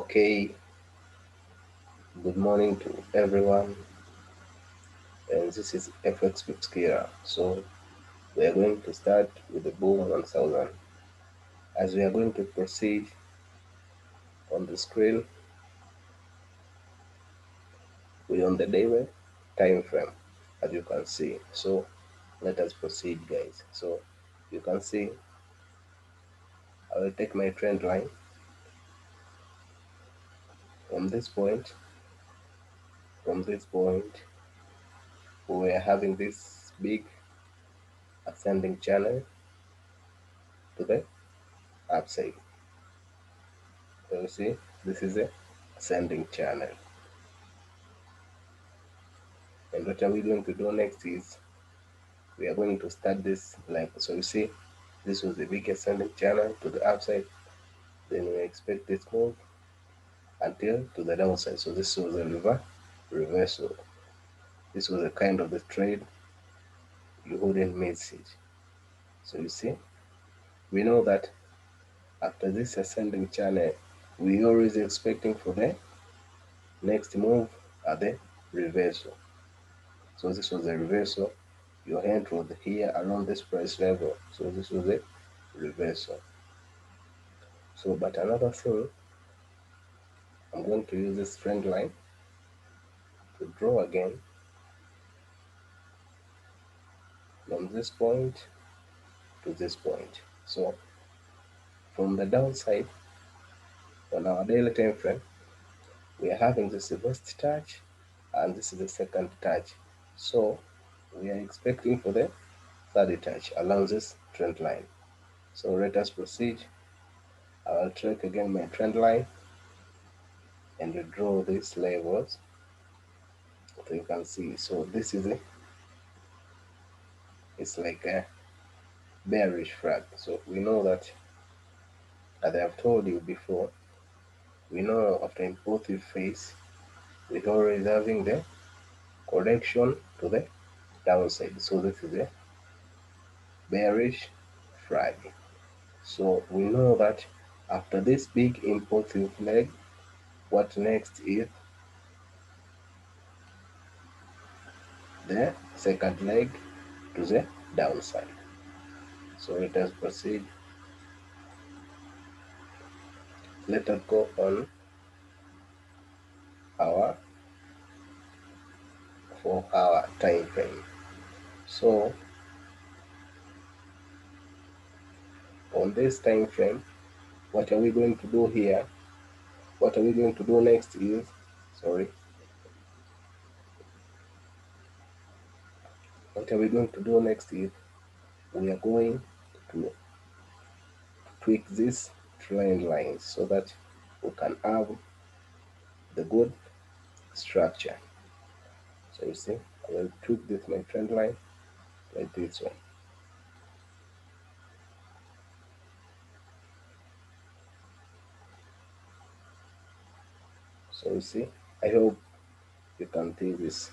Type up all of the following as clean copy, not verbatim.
Okay, good morning to everyone, and this is FX with Kira. So we are going to start with the boom 1000. As we are going to proceed on the screen, we on the daily time frame, as you can see. So let us proceed, guys. So you can see, I will take my trend line from this point. From this point, we are having this big ascending channel to the upside. So you see, this is a ascending channel. And what are we going to do next is we are going to start this like so. You see, this was the big ascending channel to the upside. Then we expect this move until to the downside. So this was a reversal. This was a kind of the trade you wouldn't miss it. So you see, we know that after this ascending channel, we always expecting for the next move at the reversal. So this was a reversal. Your hand was here around this price level. So this was a reversal. So, but another thing, I'm going to use this trend line to draw again from this point to this point. So, from the downside on our daily time frame, we are having this first touch and this is the second touch. So, we are expecting for the third touch along this trend line. So, let us proceed. I will track again my trend line and draw these levels so you can see. So, this is it's like a bearish flag. So, we know that, as I have told you before, we know after impulsive phase, we always having the correction to the downside. So this is a bearish flag. So we know that after this big impulsive leg, what next is the second leg to the downside. So let us proceed. Let us go on our 4-hour time frame. So on this time frame, what are we going to do here? What are we going to do next is, sorry, what are we going to do next is we are going to tweak this trend line so that we can have the good structure. So you see, I will tweak this my trend line like this one. So you see, I hope you can see this.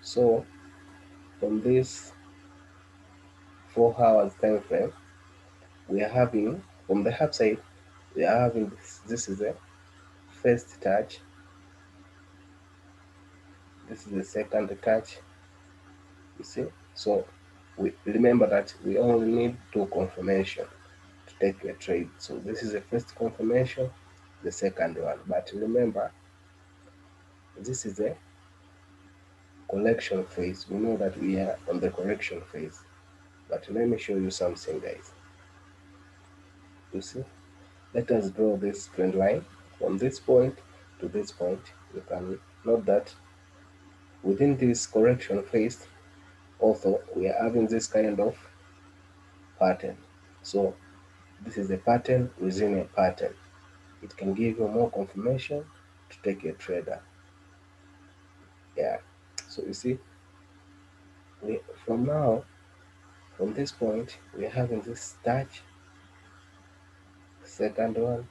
So from this 4 hours time frame, we are having from the upside, we are having this is the first touch, this is the second touch, you see. So we remember that we only need two confirmation to take a trade. So this is the first confirmation, the second one. But remember, this is a correction phase. We know that we are on the correction phase. But let me show you something, guys. You see, let us draw this trend line from this point to this point. You can note that within this correction phase, also we are having this kind of pattern. So this is a pattern within a pattern. It can give you more confirmation to take a trader. Yeah. So you see, we from now, from this point, we're having this touch, second one.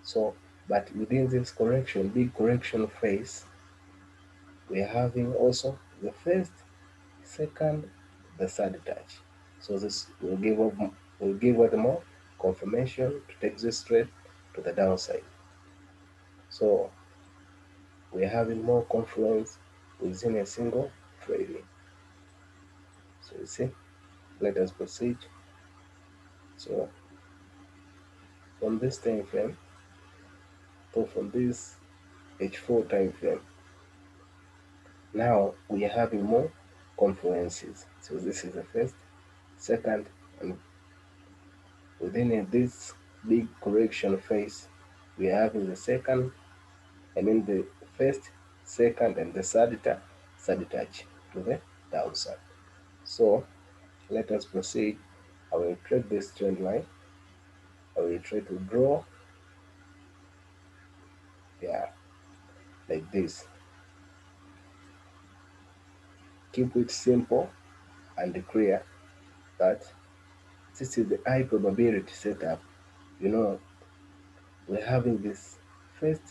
So, but within this correction, big correction phase, we're having also the first, second, the third touch. So this will give up more confirmation to take this trade to the downside. So we're having more confluence within a single trading. So you see, let us proceed. So from this time frame, so from this H4 time frame, now we are having more confluences. So this is the first, second, and within this big correction phase, we are having the second, the first, second, and the third touch to the downside. So let us proceed. I will trade this trend line. I will try to draw, yeah, like this. Keep it simple and clear that this is the high probability setup. You know, we're having this first,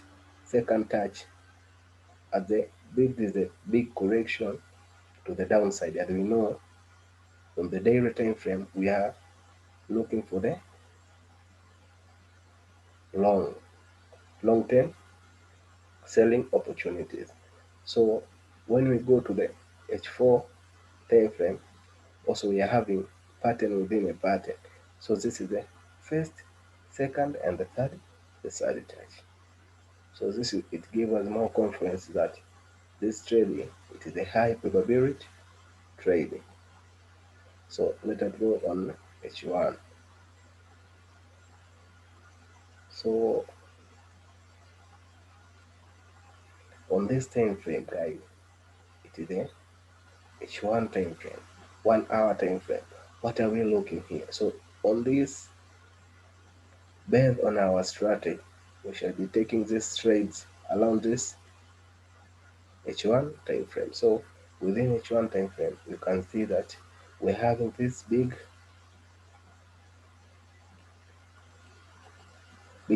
second touch at the big is the big correction to the downside, and we know from the daily time frame we are looking for the long term selling opportunities. So when we go to the H4 time frame, also we are having pattern within a pattern. So this is the first, second, and the third touch. So this is, it gives us more confidence that this trading, it is a high probability trading. So let us go on H1. So on this time frame, guys, it is a H1 time frame, 1 hour time frame. What are we looking here? So on this, based on our strategy, we shall be taking these trades around this H1 time frame. So within H1 time frame, you can see that we're having this big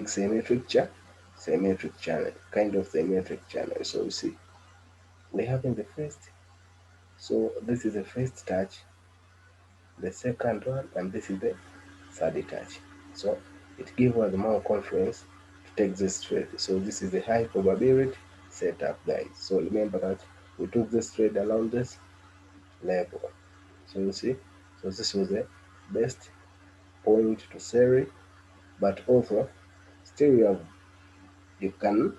symmetric channel, kind of symmetric channel. So you see, we're having the first. So this is the first touch, the second one, and this is the third touch. So it gives us more confidence to take this trade. So this is a high probability setup, guys. So remember that we took this trade around this level. So you see, so this was the best point to sell it, but also still you can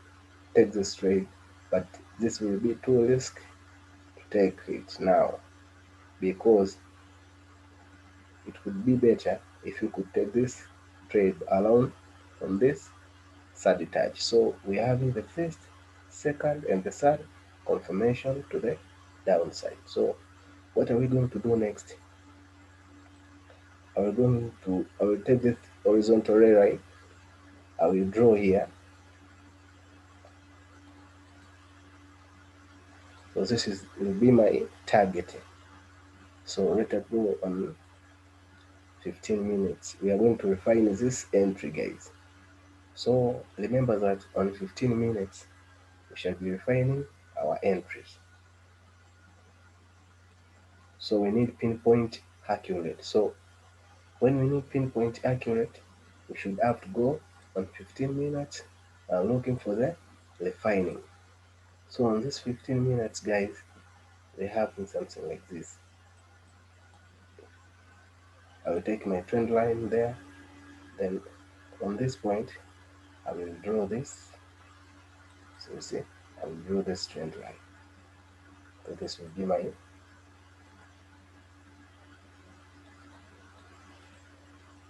take this trade, but this will be too risky to take it now, because it would be better if you could take this trade alone from this third touch. So we are having the first, second, and the third confirmation to the downside. So what are we going to do next? I will take this horizontal ray line. I will draw here. So this will be my target. So let us go on 15 minutes. We are going to refine this entry, guys. So remember that on 15 minutes, we shall be refining our entries. So we need pinpoint accurate. So when we need pinpoint accurate, we should have to go on 15 minutes looking for the refining. So on this 15 minutes, guys, we have something like this. I will take my trend line there. Then on this point, I will draw this. So you see, I will draw this trend line. So this will be my,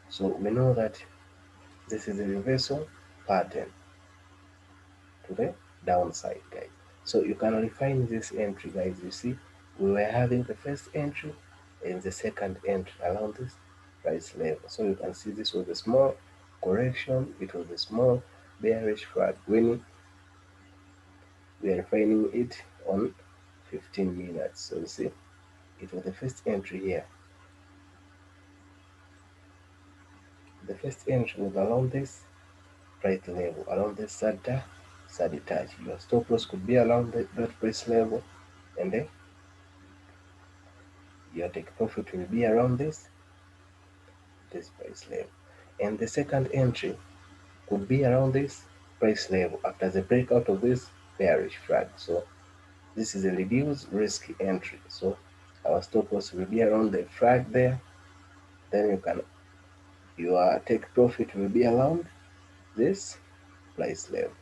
so we know that this is a reversal pattern to the downside, guys. So you can refine this entry, guys. You see, we were having the first entry and the second entry around this price level. So you can see this was a small correction. It was a small bearish flag. When we are refining it on 15 minutes. So you see, it was the first entry here. The first entry was around this price level, around this third touch. Your stop loss could be around that price level, and then your take profit will be around this price level. And the second entry could be around this price level after the breakout of this bearish flag. So this is a reduced risk entry. So our stop loss will be around the flag there. Then your take profit will be around this price level.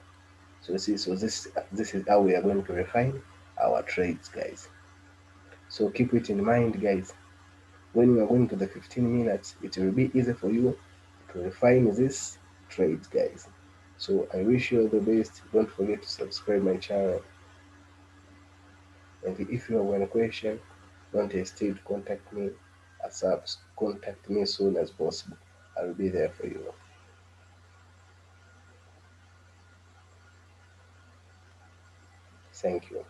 So see, so this is how we are going to refine our trades, guys. So keep it in mind, guys. When you are going to the 15 minutes, it will be easy for you to refine this trades, guys. So I wish you all the best. Don't forget to subscribe my channel. And if you have any question, don't hesitate to contact me. Contact me as soon as possible. I'll be there for you. Thank you.